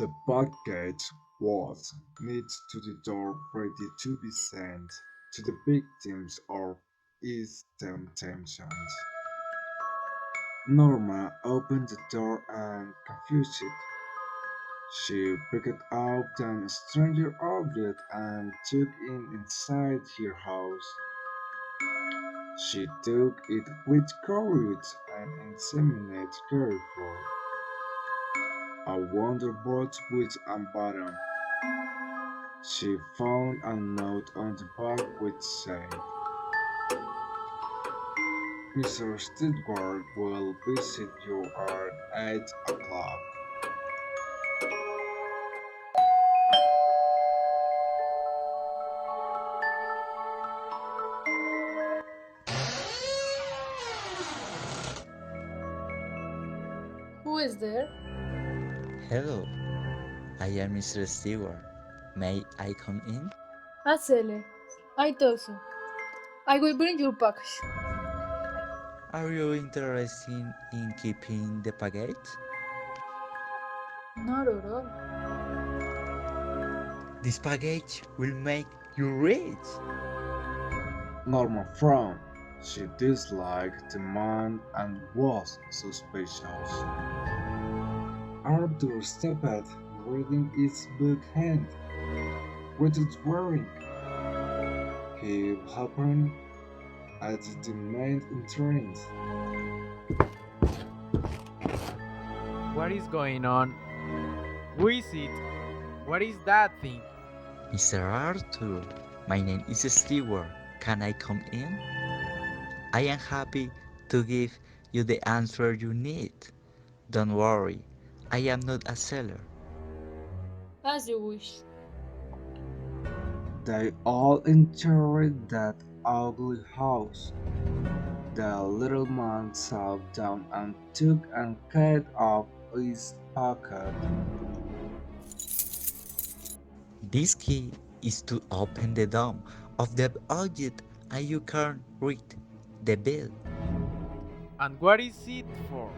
The package was needs to the door ready to be sent to the victims of his temptations. Norma opened the door and confused. She picked up an stranger object and took it inside her house. She took it with courage and examined it carefully. A wonderbolt with a button. She found a note on the back which said, Mr. Stewart will visit you at 8 o'clock. Who is there? Hello, I am Mr. Stewart. May I come in? Acele. I thought so. I will bring your package. Are you interested in keeping the package? Not at all. This package will make you rich. Norma frowned. She disliked the man and was suspicious. Arthur stopped reading his book hand. What is wearing? He happened at the main entrance. What is going on? Who is it? What is that thing? Mr. Arthur, my name is Stewart. Can I come in? I am happy to give you the answer you need. Don't worry, I am not a seller. As you wish. They all entered that ugly house. The little man sat down and took a key out of his pocket. This key is to open the dome of the object and you can read the bill. And what is it for?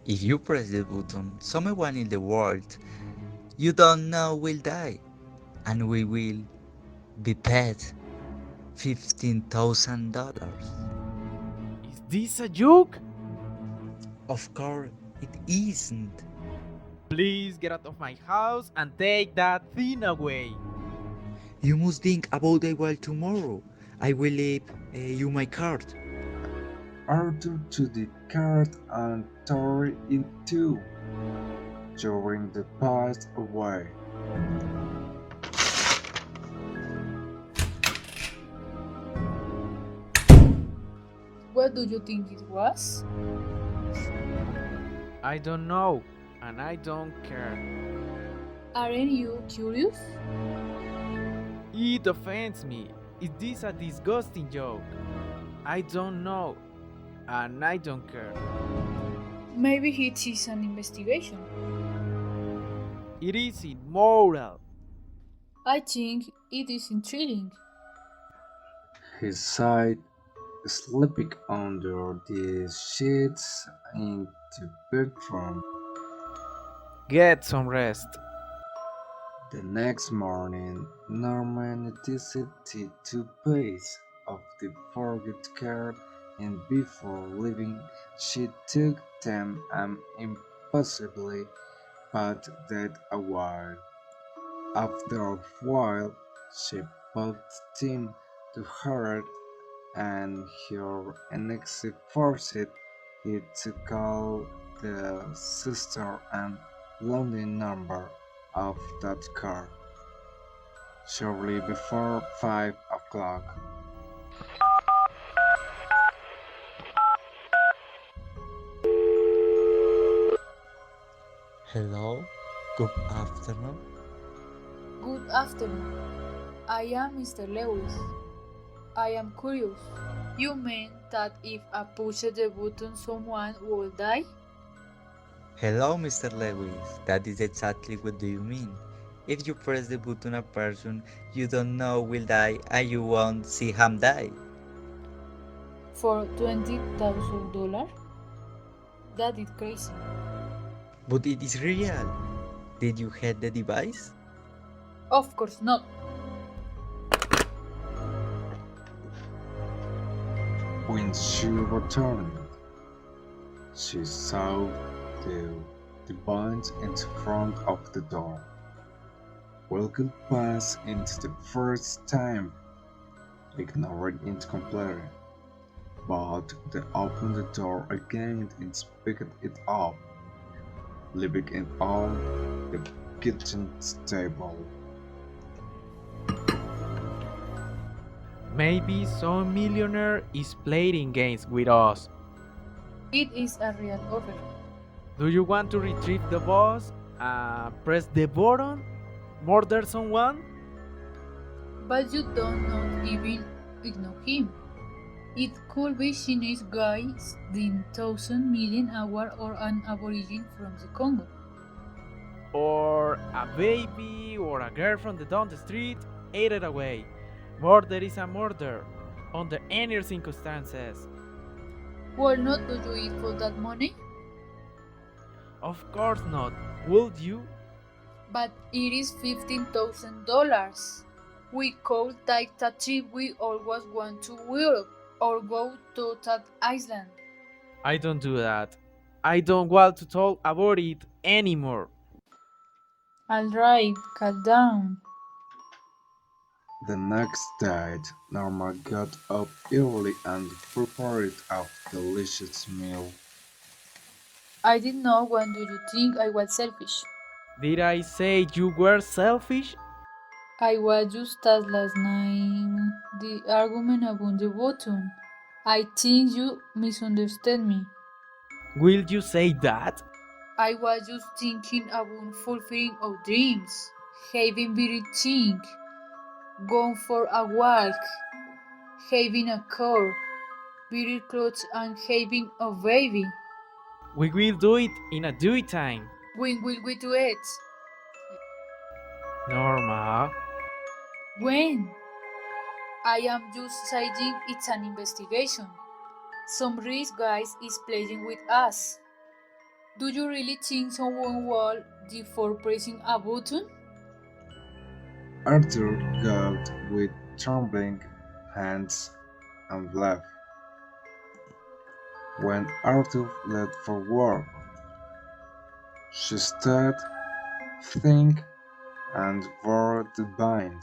If you press the button, someone in the world you don't know will die, and we will be paid $15,000. Is this a joke? Of course, it isn't. Please get out of my house and take that thing away. You must think about the world tomorrow. I will leave you my card. Arthur took the card and tore it in two, throwing the past away. What do you think it was? I don't know, and I don't care. Aren't you curious? It offends me. Is this a disgusting joke? I don't know, and I don't care. Maybe it is an investigation. It is immoral. I think it is intriguing. He sighed, sleeping under the sheets in the bedroom. Get some rest. The next morning, Norman noticed the two pages of the forget card, and before leaving, she took them and impulsively put that away. After a while, she put them to her, and her next forced it to call the sister and lonely number of that car shortly before 5 o'clock. Hello, good afternoon. Good afternoon. I am Mr. Lewis. I am curious. You mean that if I push the button someone will die? Hello, Mr. Lewis. That is exactly what do you mean. If you press the button, a person you don't know will die and you won't see him die. For $20,000? That is crazy. But it is real. Did you hit the device? Of course not. When she returned, she saw the divines in front of the door. Will could pass into the first time, ignoring it completely, but they opened the door again and picked it up, leaving it on the kitchen table. Maybe some millionaire is playing games with us. It is a real offer. Do you want to retrieve the boss? Press the button? Murder someone? But you don't not even ignore him. It could be Chinese guy in 1,000 million hour or an aborigine from the Congo. Or a baby or a girl from the down the street? Ate it away. Murder is a murder, under any circumstances. Well, not do you eat for that money, Of course not. Would you? but it is $15,000. We could take that trip we always want to Europe or go to that island. I don't do that. I don't want to talk about it anymore. Alright, calm down. The next day, Norma got up early and prepared a delicious meal. I didn't know when do you think I was selfish. Did I say you were selfish? I was just as last night. The argument about the button. I think you misunderstood me. Will you say that? I was just thinking about fulfilling our dreams, having very thing, going for a walk, having a car, beauty clothes and having a baby. We will do it in a due time. When will we do it? Norma. When? I am just saying it's an investigation. Some rich guys is playing with us. Do you really think someone will before pressing a button? Arthur got with trembling hands and left. When Arthur left for work, she stood, think, and wore the bind,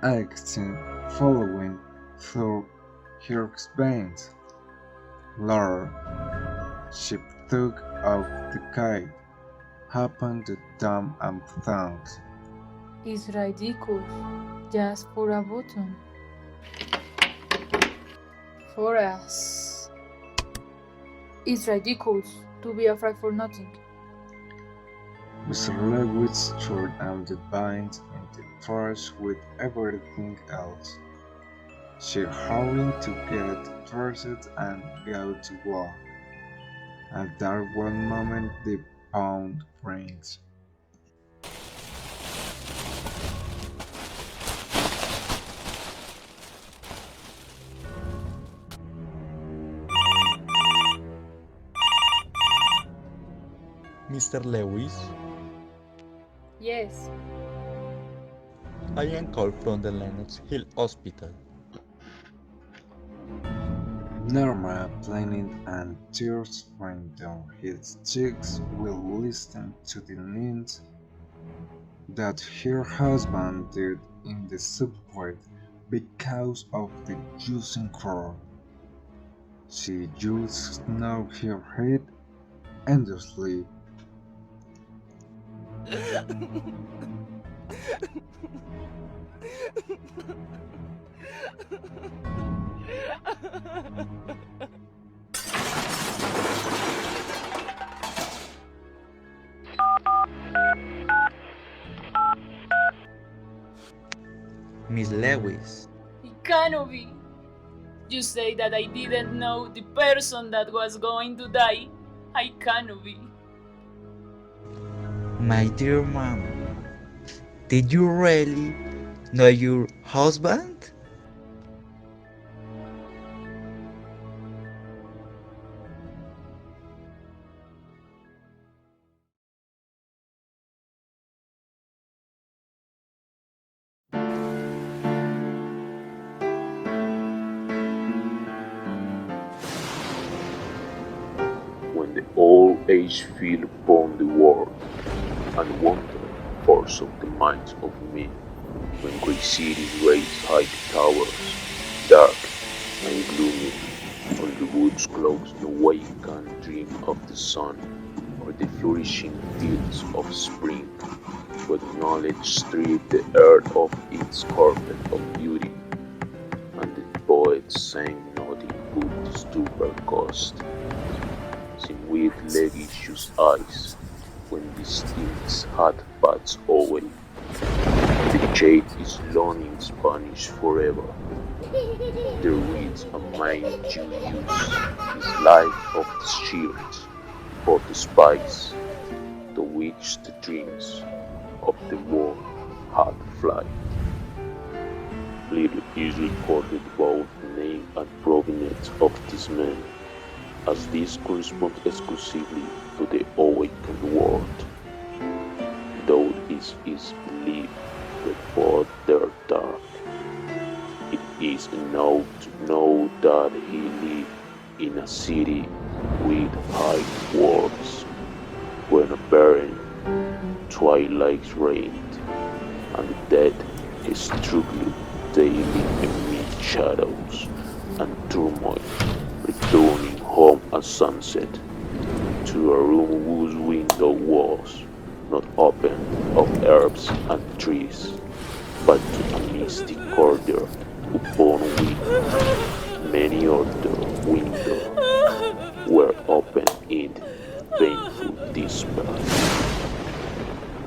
acting following through her veins. Later, she took out the kite, opened the dam and found. It's ridiculous. Just for a button. For us. It's ridiculous to be afraid for nothing. Mr. Lewis threw out the bind in the trash with everything else. She hurried to get dressed and go to work. At that one moment the phone rings. Mr. Lewis, Yes. I am called from the Lenox Hill Hospital. Norma, planning and tears running down his cheeks, will listen to the news that her husband died in the subway because of the juicing crowd. She just nodded her head endlessly. Miss Lewis, It cannot be. You say that I didn't know the person that was going to die. I cannot be. my dear mom, did you really know your husband? age fell upon the world, and wonder force of the minds of men, when great cities raise high towers, dark and gloomy, on the woods close no way can dream of the sun, or the flourishing fields of spring, but knowledge stripped the earth of its carpet of beauty, and the poets sang nothing but stupor cost, sing with legacious eyes, when distinct had passed away. The shade is longing Spanish forever. The reeds and mind you use is life of the shield, for the spice, to which the dreams of the world had flight. Little is recorded about the name and provenance of this man, as this corresponds exclusively to the awakened world, though it is believed that both their dark. It is enough to know that he lived in a city with high walls, when a barren twilight reigned, and the dead struggled daily amid shadows and turmoil, returning home at sunset to a room whose window was not open of herbs and trees, but to a misty corridor upon which many other windows were open in painful despair.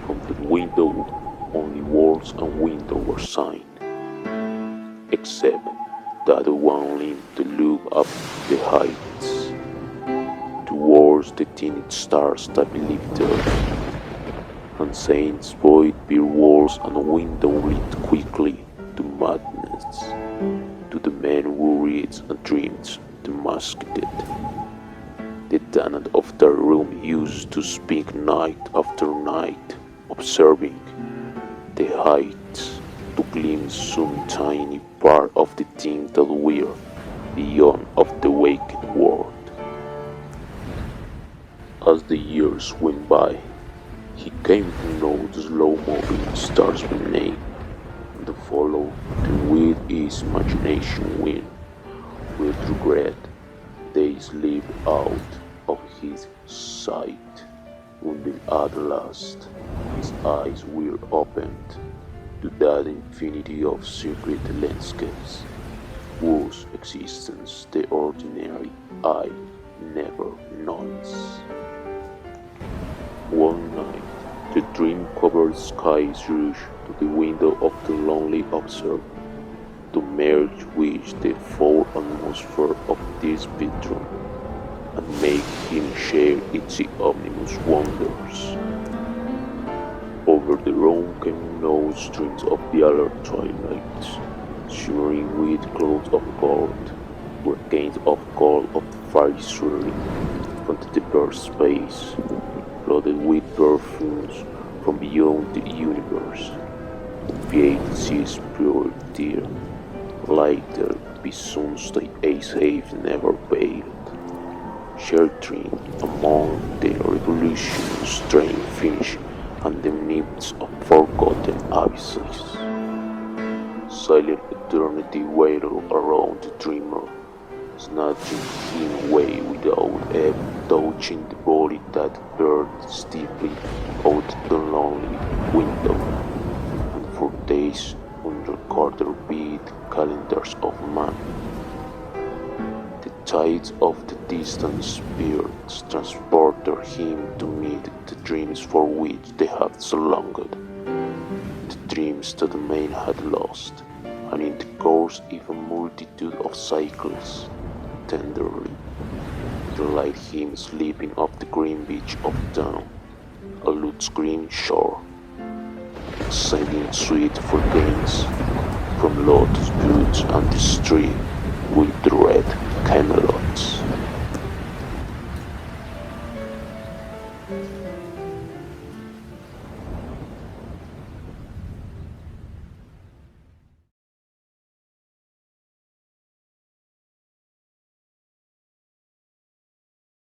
From the window only walls and window were signed, except that the one leaned to look up the heights towards the thin stars that believed there, and saints void bare walls and window lead quickly to madness, to the men who reads and dreams the masked. The tenant of the room used to speak night after night, observing the heights, to glimpse some tiny part of the thing that were beyond of the waking world. As the years went by, he came to know the slow-moving stars by name, and to follow them with his imagination when, with regret, they slipped out of his sight, until at last his eyes were opened to that infinity of secret landscapes, whose existence the ordinary eye never knows. One night, the dream-covered skies rushed to the window of the lonely observer, to merge with the foul atmosphere of this bedroom, and make him share its omnibus wonders. Over the room came no streams of the alert twilight, shimmering with clouds of gold, hurricanes of gold of fiery swirling from the deeper space, loaded with perfumes from beyond the universe. The seas pure dear, like the bisons that Ace have never veiled, sheltering among the revolution's strange finish and the nymphs of forgotten abysses. Silent eternity wailed around the dreamer, snatching him away without ever touching the body that burned stiffly out the lonely window, and for days under quarter beat calendars of man, the tides of the distant spirits transported him to meet the dreams for which they had so longed, the dreams that the man had lost, and in the course of a multitude of cycles, tenderly, to light him sleeping off the green beach of dawn, a lute's green shore, sending sweet forgings from lotus woods and the stream with the red camelots.